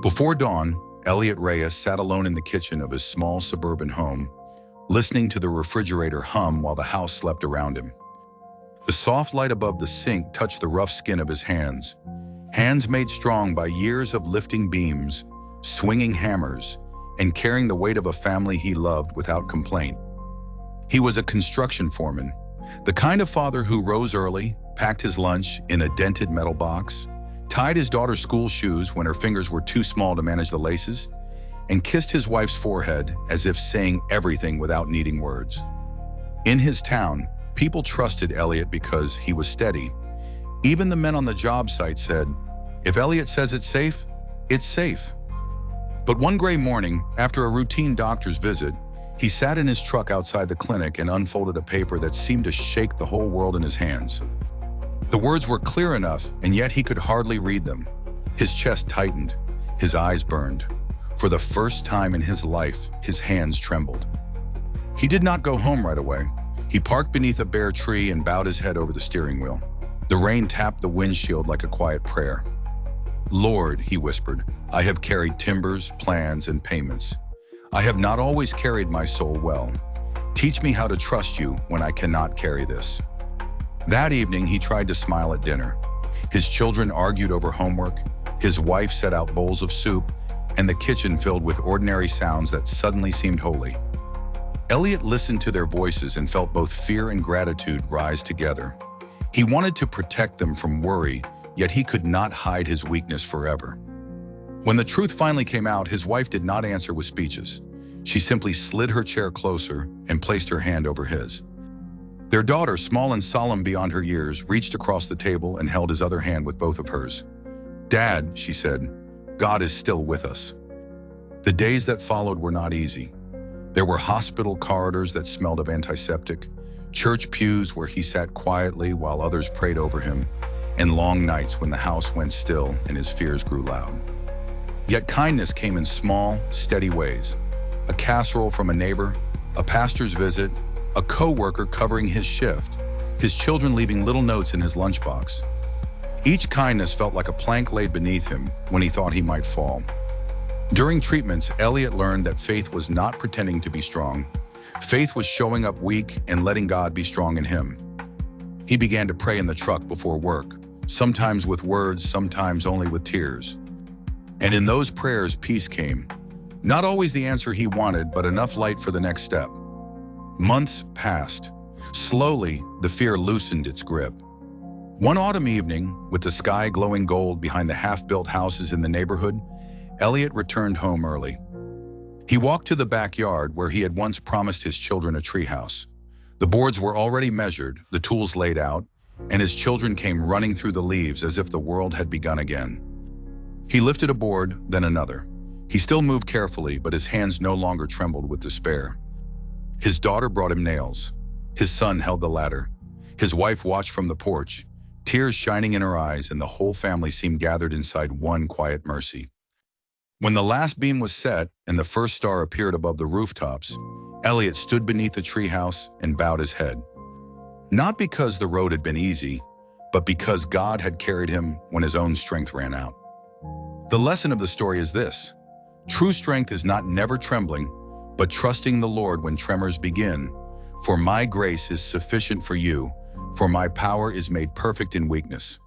Before dawn, Elliot Reyes sat alone in the kitchen of his small suburban home, listening to the refrigerator hum while the house slept around him. The soft light above the sink touched the rough skin of his hands, hands made strong by years of lifting beams, swinging hammers, and carrying the weight of a family he loved without complaint. He was a construction foreman, the kind of father who rose early, packed his lunch in a dented metal box, tied his daughter's school shoes when her fingers were too small to manage the laces, and kissed his wife's forehead as if saying everything without needing words. In his town, people trusted Elliot because he was steady. Even the men on the job site said, "If Elliot says it's safe, it's safe." But one gray morning, after a routine doctor's visit, he sat in his truck outside the clinic and unfolded a paper that seemed to shake the whole world in his hands. The words were clear enough, and yet he could hardly read them. His chest tightened, his eyes burned. For the first time in his life, his hands trembled. He did not go home right away. He parked beneath a bare tree and bowed his head over the steering wheel. The rain tapped the windshield like a quiet prayer. "Lord," he whispered, "I have carried timbers, plans, and payments. I have not always carried my soul well. Teach me how to trust you when I cannot carry this." That evening, he tried to smile at dinner. His children argued over homework, his wife set out bowls of soup, and the kitchen filled with ordinary sounds that suddenly seemed holy. Elliot listened to their voices and felt both fear and gratitude rise together. He wanted to protect them from worry, yet he could not hide his weakness forever. When the truth finally came out, his wife did not answer with speeches. She simply slid her chair closer and placed her hand over his. Their daughter, small and solemn beyond her years, reached across the table and held his other hand with both of hers. "Dad," she said, "God is still with us." The days that followed were not easy. There were hospital corridors that smelled of antiseptic, church pews where he sat quietly while others prayed over him, and long nights when the house went still and his fears grew loud. Yet kindness came in small, steady ways. A casserole from a neighbor, a pastor's visit, a co-worker covering his shift, his children leaving little notes in his lunchbox. Each kindness felt like a plank laid beneath him when he thought he might fall. During treatments, Elliot learned that faith was not pretending to be strong. Faith was showing up weak and letting God be strong in him. He began to pray in the truck before work, sometimes with words, sometimes only with tears. And in those prayers, peace came. Not always the answer he wanted, but enough light for the next step. Months passed. Slowly, the fear loosened its grip. One autumn evening, with the sky glowing gold behind the half-built houses in the neighborhood, Elliot returned home early. He walked to the backyard where he had once promised his children a treehouse. The boards were already measured, the tools laid out, and his children came running through the leaves as if the world had begun again. He lifted a board, then another. He still moved carefully, but his hands no longer trembled with despair. His daughter brought him nails. His son held the ladder. His wife watched from the porch, tears shining in her eyes, and the whole family seemed gathered inside one quiet mercy. When the last beam was set and the first star appeared above the rooftops, Elliot stood beneath the treehouse and bowed his head. Not because the road had been easy, but because God had carried him when his own strength ran out. The lesson of the story is this: true strength is not never trembling, but trusting the Lord when tremors begin. For my grace is sufficient for you, for my power is made perfect in weakness.